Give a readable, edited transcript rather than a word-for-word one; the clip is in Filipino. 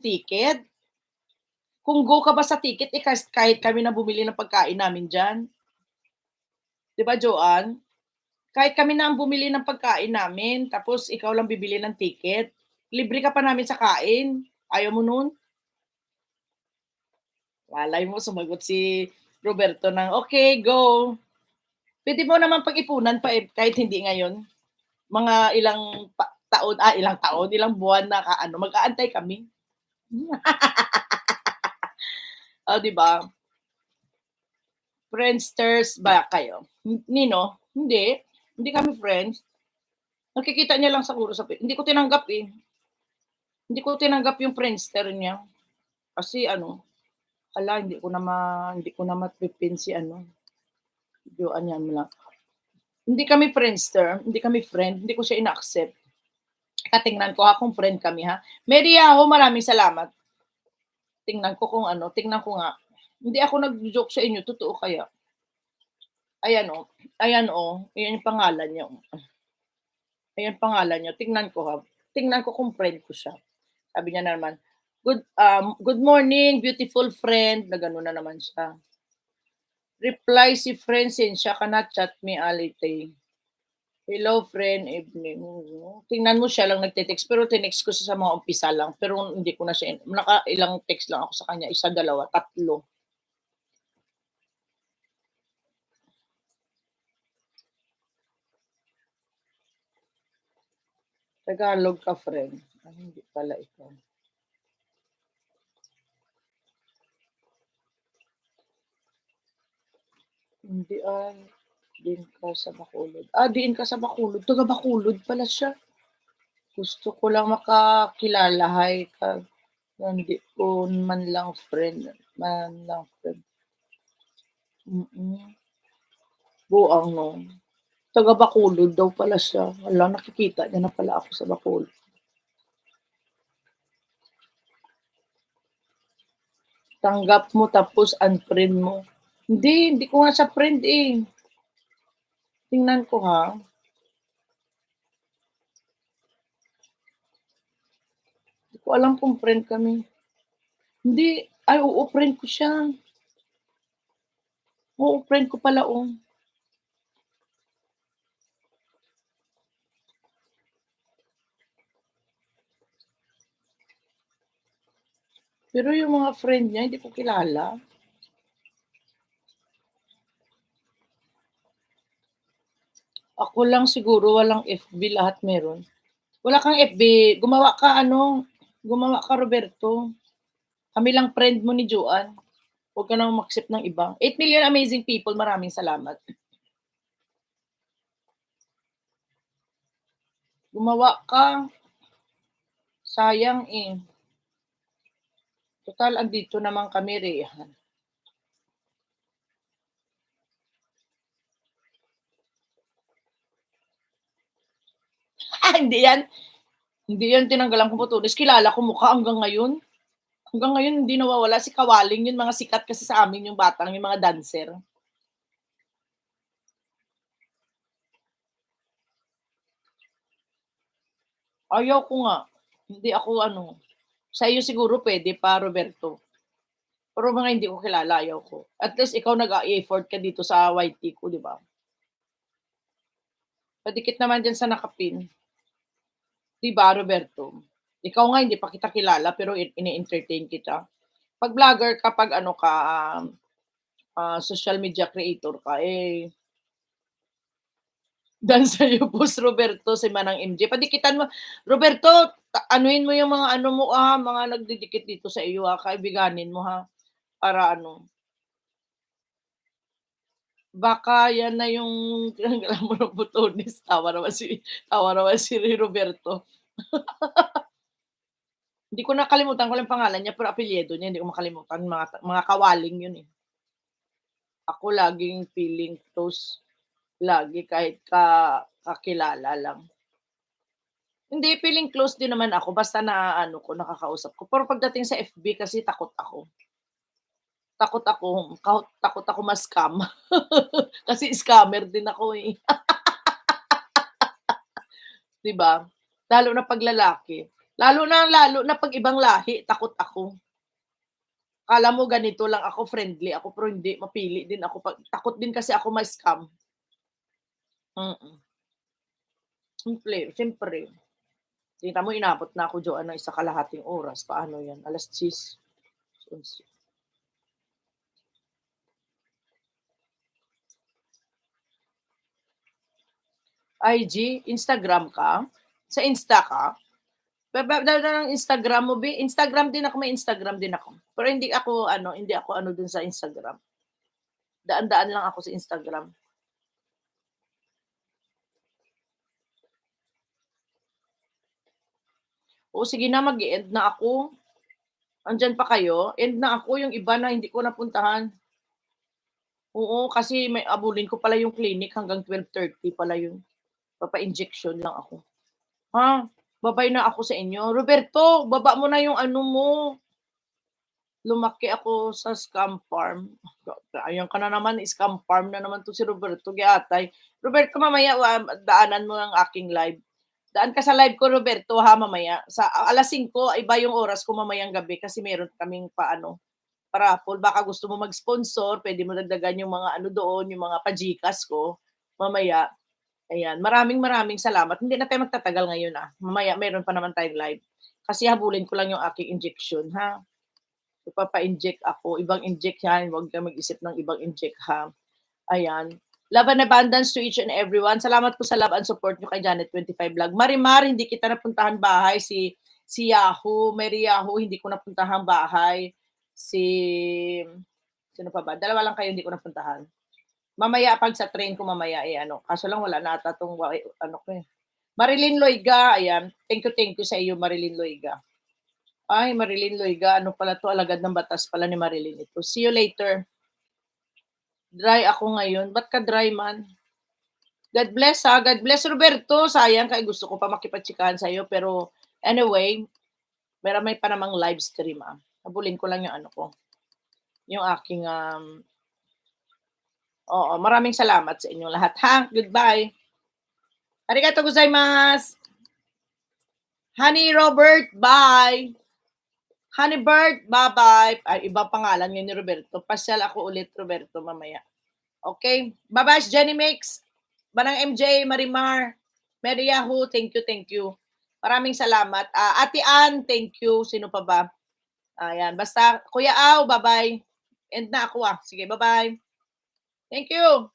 ticket. Kung go ka ba sa ticket, eh, kahit kami na bumili ng pagkain namin diyan. 'Di ba, Joanne? Kahit kami na ang bumili ng pagkain namin, tapos ikaw lang bibili ng ticket. Libre ka pa namin sa kain. Ayaw mo nun? Malay mo sumagot si Roberto ng, "Okay, go." Puwede mo naman pag-ipunan pa, eh, kahit hindi ngayon. Mga ilang taon, ilang buwan na ka-ano, mag-aantay kami. Oh, 'di ba? Friendsters ba kayo? Nino? Hindi. Hindi kami friends. Nakikita niya lang siguro sa hindi ko tinanggap, eh. Hindi ko tinanggap yung Friendster niya. Kasi ano, hala hindi ko na mapipin si ano, videoan niya mo lang. Hindi kami Friendster, hindi kami friend, hindi ko siya ina-accept. Tingnan ko ha kung friend kami ha. Mary Yao, maraming salamat. Tingnan ko nga. Hindi ako nagjo-joke sa inyo, totoo kaya. Ayan oh, ayan yung pangalan niya, oh. Ayan pangalan niya, tingnan ko ha. Tingnan ko kung friend ko siya. Sabi niya na naman, "Good morning beautiful friend," na gano'n na naman siya. Reply si friend since siya cannot chat me alite. Hello friend, evening. Tingnan mo siya lang nagte-text pero tinext ko siya sa mga umpisa lang pero hindi ko na siya nakailang text lang ako sa kanya, 1, 2, 3. Tagalog ka friend. Ay hindi pala ikaw. Hindi diin ka sa Bacolod. Diin ka sa Bacolod, taga Bacolod pala siya. Gusto ko lang makakilala, hi ka. Hindi ko man lang friend. Buang 'no. Taga Bacolod daw pala siya. Hala, nakikita niya na pala ako sa Bacolod. Tanggap mo tapos unfriend mo. Hindi ko nga siya friend, eh. Tingnan ko ha. Hindi ko alam kung friend kami. Hindi, oo, friend ko siya. Oo, friend ko pala, oh. Pero yung mga friend niya hindi ko kilala. Ako lang siguro walang FB, lahat meron. Wala kang FB, gumawa ka Roberto. Kami lang friend mo ni Joanne. Huwag ka nang mag-accept ng iba. 8 million amazing people, maraming salamat. Gumawa ka. Sayang eh. Total, andito naman kami, Rehan. Hindi yan tinanggalan ko Botones. Kilala ko mukha hanggang ngayon. Hanggang ngayon hindi nawawala si Kawaling yun, mga sikat kasi sa amin yung batang, yung mga dancer. Ayaw ko nga. Hindi ako sa iyo siguro pwede pa, Roberto. Pero mga hindi ko kilala, ayaw ko. At least ikaw nag-a-effort ka dito sa YT ko, di ba? Padikit naman dyan sa nakapin. Di ba, Roberto? Ikaw nga hindi pa kita kilala pero ini-entertain kita. Pag vlogger ka, pag social media creator ka, eh, dahil sa'yo, Boss Roberto, si Manang MJ. Padikitan mo. Roberto, anuin mo yung mga mo, mga nagdidikit dito sa iyo, kaibiganin mo, ha? Para baka yan na yung tinanggalan mo ng Botones. Tawa naman si Roberto. Hindi ko nakalimutan ko lang pangalan niya, pero apelyido niya, hindi ko makalimutan. Mga kawaling yun eh. Ako laging feeling close. Lagi kahit kakilala lang. Hindi, feeling close din naman ako basta nakakausap ko. Pero pagdating sa FB kasi takot ako. Takot ako ma-scam. Kasi scammer din ako eh. 'Di ba? Lalo na 'pag lalaki. Lalo na 'pag ibang lahi, takot ako. Akala mo ganito lang ako, friendly ako, pero hindi, mapili din ako 'pag takot din kasi ako ma-scam. Mm, siyempre. Kita mo inabot na ako diyan ng 1 kalahating oras, paano 'yan, 10:00, 11:00. IG, Instagram ka? Sa Insta ka? Ng Instagram mo Instagram din ako, may Instagram din ako. Pero hindi ako ano dun sa Instagram. Daan-daan lang ako sa Instagram. O sige na, mag-e-end na ako. Andiyan pa kayo? End na ako, yung iba na hindi ko napuntahan. Oo, kasi may abulin ko pala yung clinic hanggang 12:30 pala yun. Papa-injection lang ako. Ha? Babay na ako sa inyo. Roberto, baba mo na yung ano mo. Lumaki ako sa scam farm. Ayan ka na naman, scam farm na naman 'to si Roberto giatay. Roberto, mamaya daanan mo ang aking live. Daan ka sa live ko, Roberto, ha, mamaya. Sa 5:00, iba yung oras ko mamayang gabi kasi meron kaming paano, pa-raffle. Baka gusto mo mag-sponsor, pwede mo dagdagan yung mga ano doon, yung mga pa-GCash ko mamaya. Ayan, maraming maraming salamat. Hindi na tayo magtatagal ngayon, mamaya meron pa naman tayong live. Kasi habulin ko lang yung aking injection, ha. Ipapa-inject ako, ibang inject yan, huwag kang mag-isip ng ibang inject, ha. Ayan. Love and abundance to each and everyone. Salamat po sa love and support nyo kay Janet25 Vlog. Marimar, hindi kita napuntahan bahay. Si Yahoo, Mary Yahoo, hindi ko napuntahan bahay. Sino pa ba? Dalawa lang kayo hindi ko napuntahan. Mamaya, pag sa train ko mamaya, ano. Kaso lang wala na ata itong, ano ko eh. Marilyn Loiga, ayan. Thank you sa iyo, Marilyn Loiga. Ay, Marilyn Loiga, ano pala 'to, alagad ng batas pala ni Marilyn ito. See you later. Dry ako ngayon. Ba't ka dry man? God bless, ha. God bless, Roberto. Sayang, kaya gusto ko pa makipagtsikahan sa'yo. Pero anyway, may pa namang live stream, Habulin ko lang yung ano ko. Yung aking, oo, maraming salamat sa inyong lahat, ha. Goodbye. Arigato gozaimasu. Honey Robert, bye. Honeybird, bye-bye. Ay, ibang pangalan ngayon ni Roberto. Pasyal ako ulit, Roberto, mamaya. Okay? Bye-bye, Jenny Mix. Manang MJ, Marimar, Mary Yahoo, thank you. Maraming salamat. Ate Ann, thank you. Sino pa ba? Ayan, basta, Kuya Au, bye-bye. End na ako, Sige, bye-bye. Thank you.